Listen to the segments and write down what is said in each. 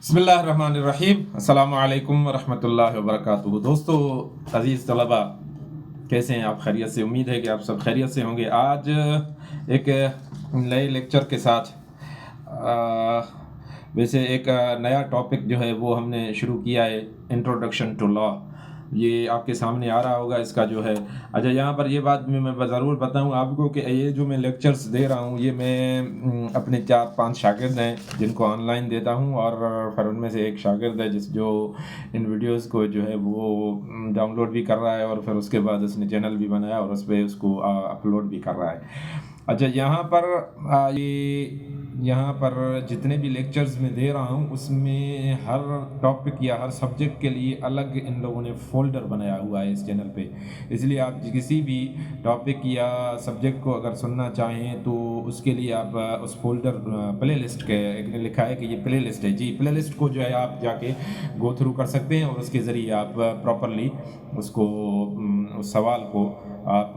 बिस्मिल्लाहिर्रहमानिर्रहीम अस्सलामु अलैकुम वरहमतुल्लाहि वबरकातुहू। दोस्तों, अज़ीज़ तलबा, कैसे हैं आप? खैरियत से? उम्मीद है कि आप सब खैरियत से होंगे। आज एक नए लेक्चर के साथ वैसे एक नया टॉपिक जो है वो हमने शुरू किया है, इंट्रोडक्शन टू लॉ। ये आपके सामने आ रहा होगा इसका जो है। अच्छा, यहाँ पर ये बात मैं ज़रूर बताऊँ आपको कि ये जो मैं लेक्चर्स दे रहा हूँ ये मैं अपने 4-5 शागिर्द हैं जिनको ऑनलाइन देता हूँ, और फिर उनमें से एक शागिर्द है जो इन वीडियोस को जो है वो डाउनलोड भी कर रहा है, और फिर उसके बाद उसने चैनल भी बनाया और उस पर उसको अपलोड भी कर रहा है। अच्छा, यहाँ पर जितने भी लेक्चर्स मैं दे रहा हूँ उसमें हर टॉपिक या हर सब्जेक्ट के लिए अलग इन लोगों ने फ़ोल्डर बनाया हुआ है इस चैनल पे। इसलिए आप किसी भी टॉपिक या सब्जेक्ट को अगर सुनना चाहें तो उसके लिए आप उस फोल्डर प्ले लिस्ट के एक लिखा है कि ये प्ले लिस्ट है जी, प्ले लिस्ट को जो है आप जाके गो थ्रू कर सकते हैं और उसके ज़रिए आप प्रॉपरली उसको उस सवाल को आप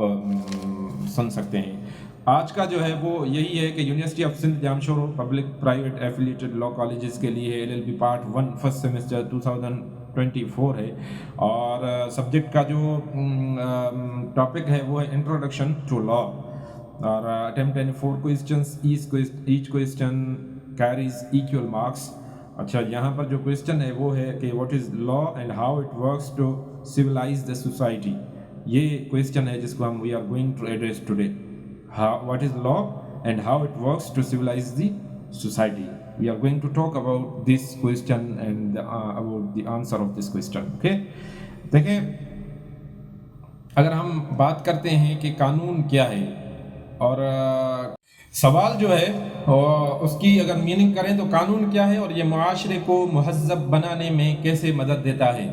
सुन सकते हैं। आज का जो है वो यही है कि university of Sindh Jamshoro public private affiliated law colleges के लिए LLB पार्ट 1 फर्स्ट सेमेस्टर 2024 है, और सब्जेक्ट का जो टॉपिक है वो है इंट्रोडक्शन टू लॉ, और attempt and 4 questions, each question carries equal marks. अच्छा, यहाँ पर जो क्वेश्चन है वो है कि what is law and how it works to civilise the society. ये क्वेश्चन है जिसको हम we are going to address today. What is law and how it works to civilize the society. We are going to talk about this question and about the answer of this question. Okay? देखिए, अगर हम बात करते हैं कि कानून क्या है, और सवाल जो है उसकी अगर मीनिंग करें तो कानून क्या है और ये मुआशरे को मुहज़्ज़ब बनाने में कैसे मदद देता है।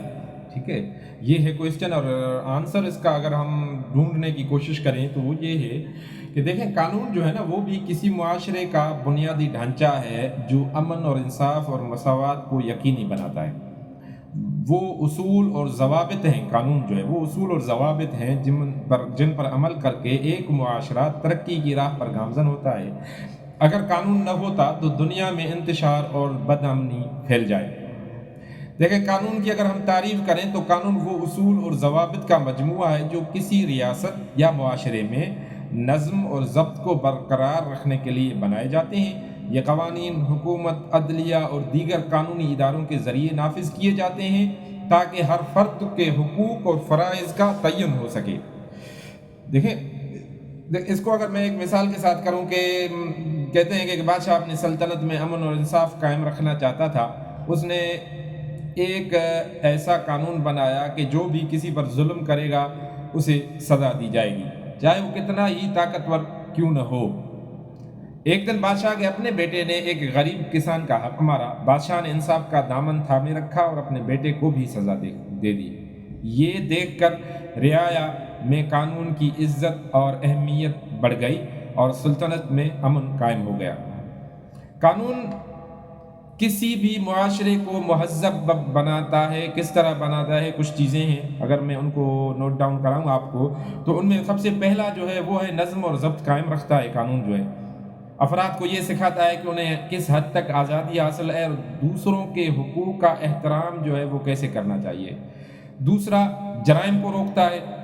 ठीक है, ये है क्वेश्चन, और आंसर इसका अगर हम ढूंढने की कोशिश करें तो वो ये है कि देखें, कानून जो है ना वो भी किसी मुआशरे का बुनियादी ढांचा है जो अमन और इंसाफ और मसावत को यकीनी बनाता है। वो उसूल और ज़वाबित हैं, कानून जो है वो उसूल और ज़वाबित हैं जिन पर अमल करके एक मुआशरा तरक्की की राह पर गामज़न होता है। अगर कानून न होता तो दुनिया में इंतशार और बदअमनी फैल जाए। देखें, कानून की अगर हम तारीफ़ करें तो कानून वो उसूल और ज़वाबित का मजमूआ है जो किसी रियासत या मुआशरे में नज़्म और ज़ब्त को बरकरार रखने के लिए बनाए जाते हैं। ये कवानीन हुकूमत, अदलिया और दीगर कानूनी इदारों के ज़रिए नाफिज किए जाते हैं ताकि हर फर्द के हुकूक और फ़राइज़ का तयन हो सके। देखें, इसको अगर मैं एक मिसाल के साथ करूं कि कहते हैं कि बादशाह अपनी सल्तनत में अमन और इंसाफ कायम रखना चाहता था। उसने एक ऐसा कानून बनाया कि जो भी किसी पर जुल्म करेगा उसे सज़ा दी जाएगी, चाहे वो कितना ही ताकतवर क्यों न हो। एक दिन बादशाह के अपने बेटे ने एक गरीब किसान का हक मारा। बादशाह ने इंसाफ का दामन थामे रखा और अपने बेटे को भी सज़ा दे दी। ये देखकर रियाया में कानून की इज्जत और अहमियत बढ़ गई और सुल्तनत में अमन कायम हो गया। कानून किसी भी मुआशरे को मुहज़्ज़ब बनाता है। किस तरह बनाता है? कुछ चीज़ें हैं, अगर मैं उनको नोट डाउन कराऊँ आपको तो उनमें सबसे पहला जो है वो है नज़्म और ज़ब्त कायम रखता है। कानून जो है अफराद को ये सिखाता है कि उन्हें किस हद तक आज़ादी हासिल है और दूसरों के हुकूक का एहतराम जो है वो कैसे करना चाहिए। दूसरा, जराइम को रोकता है।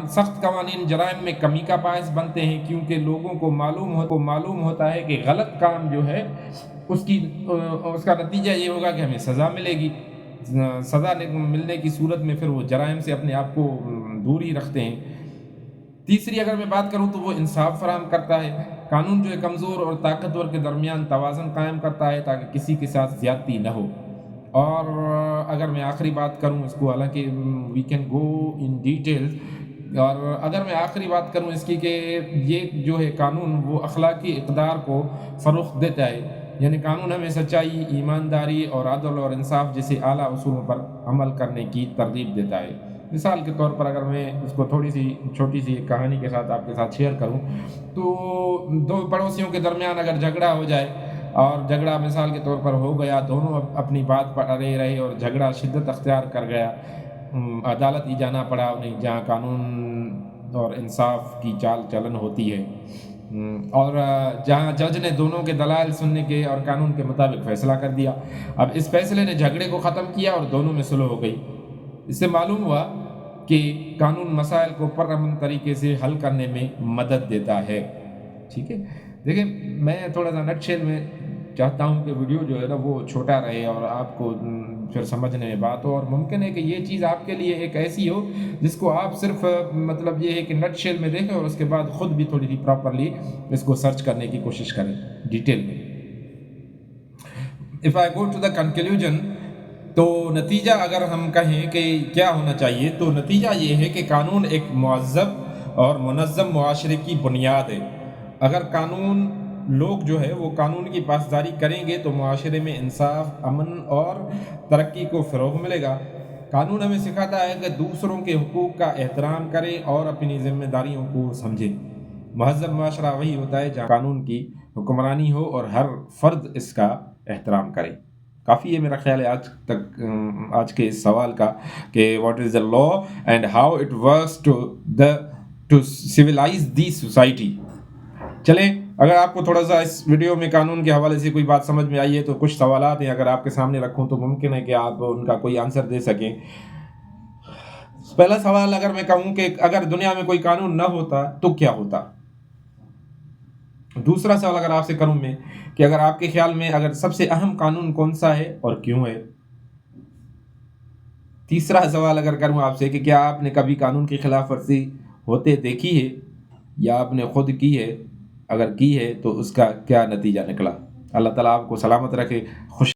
सख्त कवानीन जराइम में कमी का बायस बनते हैं क्योंकि लोगों को मालूम होता है कि गलत काम जो है उसका नतीजा ये होगा कि हमें सज़ा मिलेगी। सज़ा मिलने की सूरत में फिर वो जराइम से अपने आप को दूर ही रखते हैं। तीसरी अगर मैं बात करूं तो वो इंसाफ फराहम करता है। कानून जो है कमज़ोर और ताकतवर के दरमियान तवाज़न कायम करता है ताकि किसी के साथ ज़्यादती न हो। और अगर मैं आखिरी बात करूं इसको, हालांकि we can go in detail, और अगर मैं आखिरी बात करूं इसकी कि ये जो है कानून वो अखलाकी इक़दार को फ़रोग़ देता है। यानी कानून हमें सच्चाई, ईमानदारी और अदल और इंसाफ जैसे आला उसूलों पर अमल करने की तरगीब देता है। मिसाल के तौर पर अगर मैं उसको थोड़ी सी छोटी सी कहानी के साथ आपके साथ शेयर करूं तो दो पड़ोसियों के दरमियान अगर झगड़ा हो जाए और झगड़ा मिसाल के तौर पर हो गया, दोनों अपनी बात पर अड़े रहे और झगड़ा शिद्दत अख्तियार कर गया, अदालत ही जाना पड़ा उन्हें जहाँ कानून और इंसाफ की चाल चलन होती है। اور جہاں جج نے دونوں کے دلائل سننے کے اور قانون کے مطابق فیصلہ کر دیا. اب اس فیصلے نے جھگڑے کو ختم کیا اور دونوں میں صلح ہو گئی. اس سے معلوم ہوا کہ قانون مسائل کو پرامن طریقے سے حل کرنے میں مدد دیتا ہے. ٹھیک ہے، دیکھیں میں تھوڑا سا نٹ شیل میں چاہتا ہوں کہ ویڈیو جو ہے نا وہ چھوٹا رہے اور آپ کو پھر سمجھنے میں بات ہو، اور ممکن ہے کہ یہ چیز آپ کے لیے ایک ایسی ہو جس کو آپ صرف مطلب یہ ہے کہ نٹ شیل میں دیکھیں اور اس کے بعد خود بھی تھوڑی سی پراپرلی اس کو سرچ کرنے کی کوشش کریں ڈیٹیل میں. If I go to the conclusion، تو نتیجہ اگر ہم کہیں کہ کیا ہونا چاہیے تو نتیجہ یہ ہے کہ قانون ایک مہذب اور منظم معاشرے کی بنیاد ہے. اگر قانون لوگ جو ہے وہ قانون کی پاسداری کریں گے تو معاشرے میں انصاف، امن اور ترقی کو فروغ ملے گا. قانون ہمیں سکھاتا ہے کہ دوسروں کے حقوق کا احترام کریں اور اپنی ذمہ داریوں کو سمجھیں. مہذب معاشرہ وہی ہوتا ہے جہاں قانون کی حکمرانی ہو اور ہر فرد اس کا احترام کرے. کافی ہے میرا خیال ہے آج کے اس سوال کا کہ what is the law and how it works to civilise the society. چلیں، اگر آپ کو تھوڑا سا اس ویڈیو میں قانون کے حوالے سے کوئی بات سمجھ میں آئی ہے تو کچھ سوالات ہیں اگر آپ کے سامنے رکھوں تو ممکن ہے کہ آپ ان کا کوئی آنسر دے سکیں. پہلا سوال اگر میں کہوں کہ اگر دنیا میں کوئی قانون نہ ہوتا تو کیا ہوتا. دوسرا سوال اگر آپ سے کروں میں کہ اگر آپ کے خیال میں اگر سب سے اہم قانون کون سا ہے اور کیوں ہے. تیسرا سوال اگر کروں آپ سے کہ کیا آپ نے کبھی قانون کی خلاف ورزی ہوتے دیکھی ہے یا آپ نے خود کی ہے، اگر کی ہے تو اس کا کیا نتیجہ نکلا. اللہ تعالیٰ آپ کو سلامت رکھے. خوش